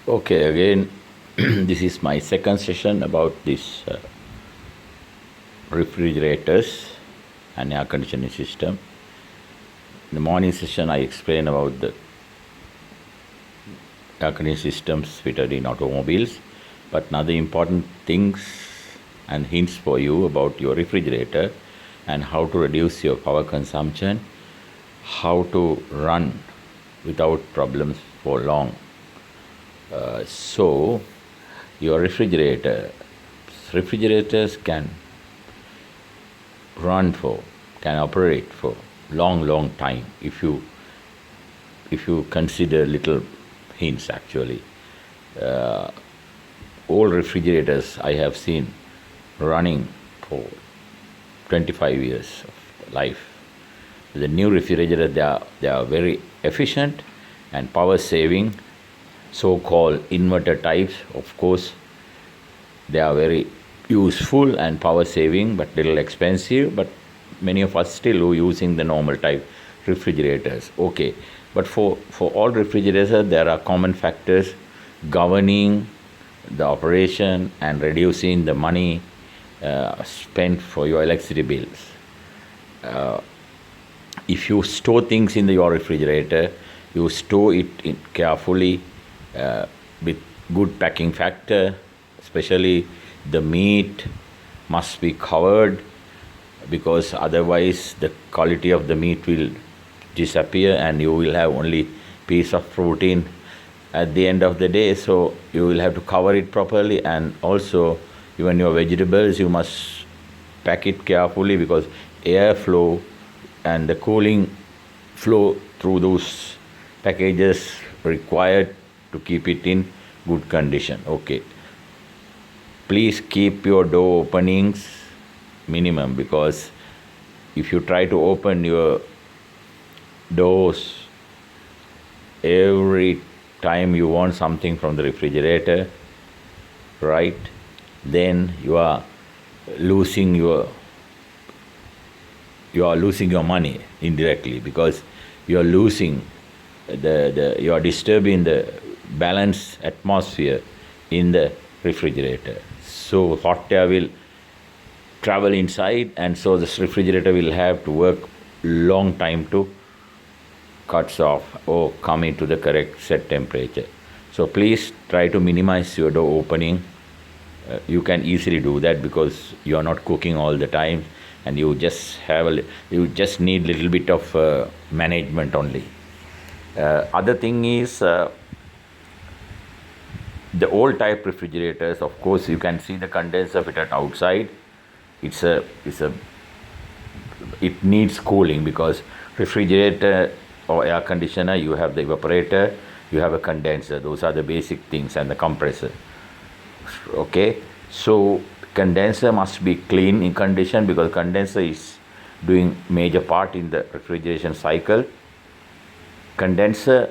Okay, again, this is my second session about this refrigerators and air conditioning system. In the morning session, I explained about the air conditioning systems fitted in automobiles, but another important things and hints for you about your refrigerator and how to reduce your power consumption, how to run without problems for long. So, your refrigerators can operate for long time if you consider little hints. Actually, old refrigerators I have seen running for 25 years of life. The new refrigerators, they are very efficient and power saving, so-called inverter types. Of course, they are very useful and power saving, but little expensive. But many of us still using the normal type refrigerators. Okay, but for all refrigerators, there are common factors governing the operation and reducing the money spent for your electricity bills. If you store things in your refrigerator, you store it carefully with good packing factor, especially the meat must be covered, because otherwise the quality of the meat will disappear and you will have only piece of protein at the end of the day. So you will have to cover it properly, and also even your vegetables you must pack it carefully, because air flow and the cooling flow through those packages required to keep it in good condition. Okay, please keep your door openings minimum, because if you try to open your doors every time you want something from the refrigerator, right, then you are losing your money indirectly, because you are losing you are disturbing the balanced atmosphere in the refrigerator. So hot air will travel inside, and so this refrigerator will have to work long time to cuts off or come into the correct set temperature. So please try to minimize your door opening. You can easily do that because you are not cooking all the time, and you just need little bit of management only. Other thing is the old type refrigerators. Of course, you can see the condenser fitted outside. It needs cooling, because refrigerator or air conditioner, you have the evaporator, you have a condenser. Those are the basic things, and the compressor. Okay, so condenser must be clean in condition, because condenser is doing major part in the refrigeration cycle. Condenser,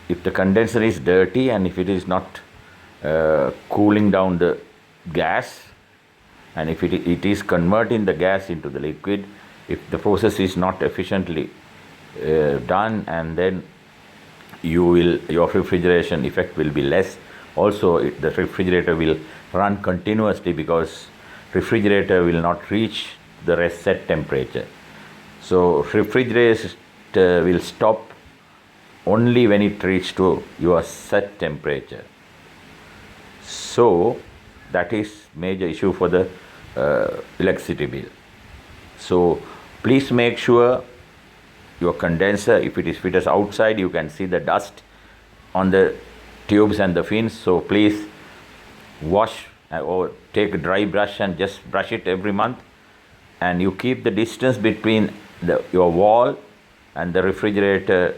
if the condenser is dirty and if it is not cooling down the gas, and if it is converting the gas into the liquid, if the process is not efficiently done, and then your refrigeration effect will be less. Also, the refrigerator will run continuously, because refrigerator will not reach the rest set temperature. So refrigerator will stop only when it reaches to your set temperature. So that is major issue for the electricity bill. So please make sure your condenser, if it is fitted outside, you can see the dust on the tubes and the fins. So please wash or take a dry brush and just brush it every month, and you keep the distance between your wall and the refrigerator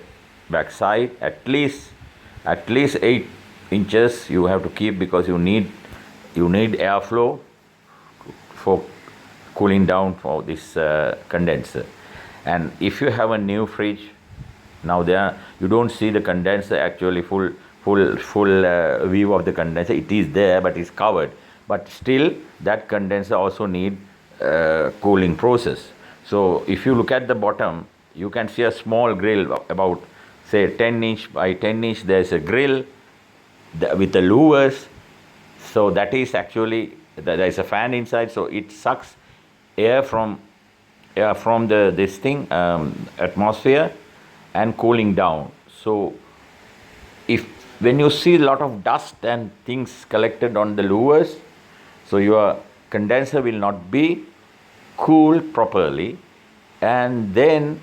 backside at least 8 inches you have to keep, because you need airflow for cooling down for this condenser. And if you have a new fridge, now you don't see the condenser actually full view of the condenser. It is there, but it's covered. But still, that condenser also need cooling process. So if you look at the bottom, you can see a small grill about say 10 inch by 10 inch. There's a grill with the louvers. So that is actually, there is a fan inside, so it sucks air from the this thing atmosphere and cooling down. So if when you see a lot of dust and things collected on the louvers, so your condenser will not be cooled properly, and then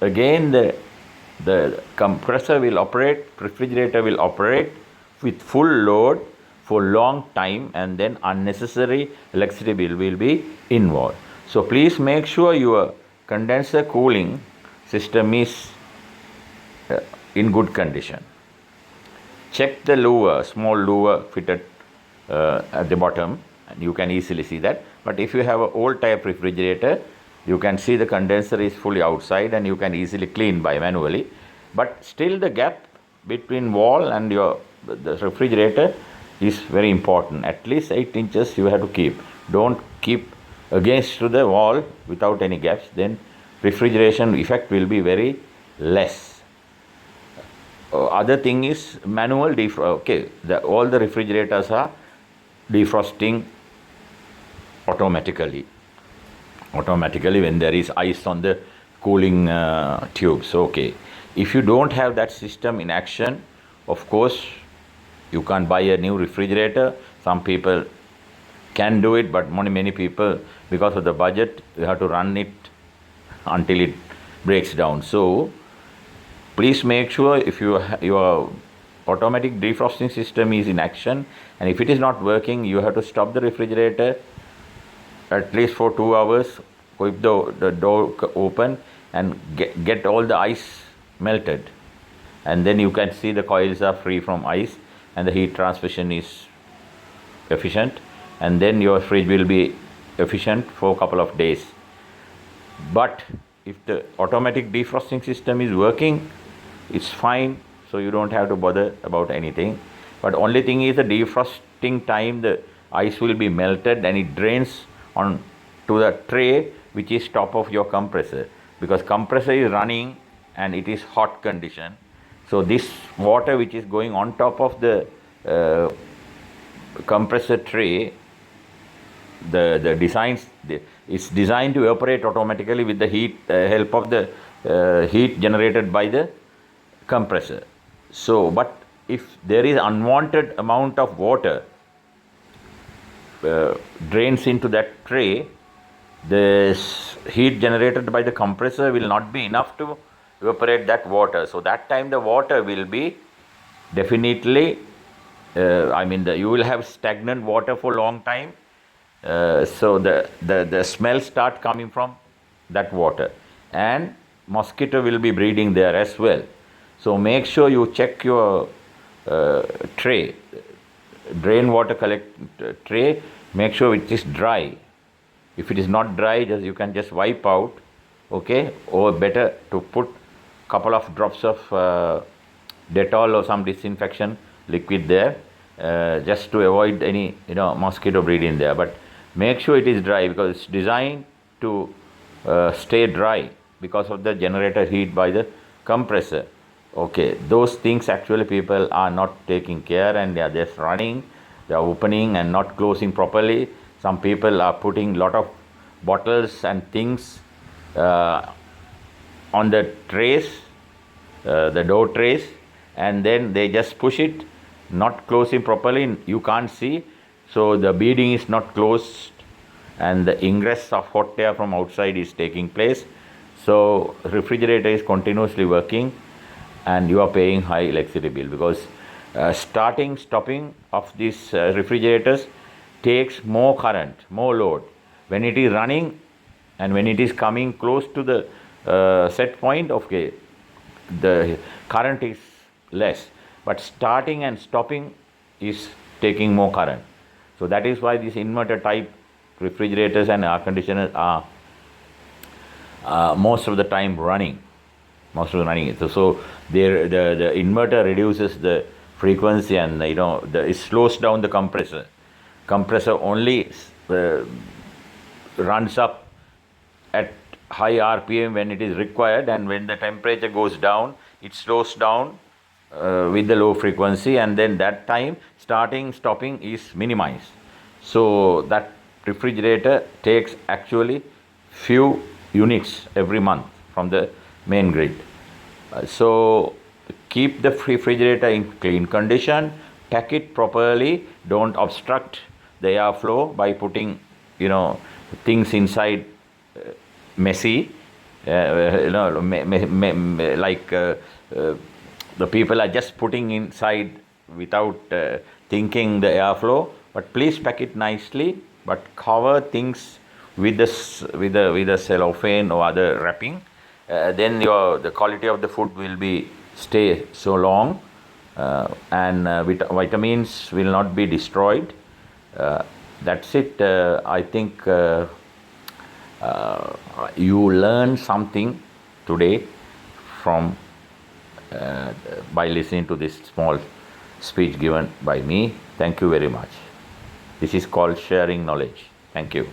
again the compressor will operate, refrigerator will operate with full load for long time, and then unnecessary electricity bill will be involved. So please make sure your condenser cooling system is in good condition. Check the louver, small louver fitted at the bottom, and you can easily see that. But if you have an old type refrigerator, you can see the condenser is fully outside and you can easily clean by manually. But still the gap between wall and the refrigerator is very important. At least 8 inches you have to keep. Don't keep against to the wall without any gaps, then refrigeration effect will be very less. Other thing is manual okay, all the refrigerators are defrosting automatically when there is ice on the cooling tubes. Okay, if you don't have that system in action, of course you can't buy a new refrigerator. Some people can do it, but many people, because of the budget, you have to run it until it breaks down. So please make sure if your automatic defrosting system is in action, and if it is not working, you have to stop the refrigerator at least for 2 hours, keep the door open and get all the ice melted, and then you can see the coils are free from ice and the heat transmission is efficient, and then your fridge will be efficient for a couple of days. But if the automatic defrosting system is working, it's fine, so you don't have to bother about anything. But only thing is the defrosting time, the ice will be melted and it drains on to the tray which is top of your compressor, because compressor is running and it is hot condition. So this water which is going on top of the compressor tray, the designs is designed to evaporate automatically with the heat help of the heat generated by the compressor. So but if there is unwanted amount of water drains into that tray, the heat generated by the compressor will not be enough to evaporate that water. So that time the water will be definitely you will have stagnant water for long time. So the smell start coming from that water, and mosquito will be breeding there as well. So make sure you check your tray, drain water collect tray, make sure it is dry. If it is not dry, you can just wipe out, okay, or better to put couple of drops of Dettol or some disinfection liquid there, just to avoid any mosquito breeding there. But make sure it is dry, because it's designed to stay dry because of the generator heat by the compressor. Okay, those things actually people are not taking care, and they are just running, they are opening and not closing properly. Some people are putting lot of bottles and things on the trays, the door trays, and then they just push it, not closing properly, you can't see, so the beading is not closed and the ingress of hot air from outside is taking place. So refrigerator is continuously working and you are paying high electricity bill, because stopping of these refrigerators takes more current, more load. When it is running and when it is coming close to the set point, okay, the current is less, but starting and stopping is taking more current. So that is why these inverter type refrigerators and air conditioners are most of the time running. So the inverter reduces the frequency, and it slows down the compressor. Compressor only runs up at high RPM when it is required, and when the temperature goes down, it slows down with the low frequency, and then that time starting stopping is minimized. So that refrigerator takes actually few units every month from the main grid. So keep the refrigerator in clean condition, pack it properly, don't obstruct the airflow by putting, things inside messy, like the people are just putting inside without thinking the airflow. But please pack it nicely, but cover things with the cellophane or other wrapping. Then the quality of the food will be stay so long, and vitamins will not be destroyed. That's it. I think you learn something today from by listening to this small speech given by me. Thank you very much. This is called sharing knowledge. Thank you.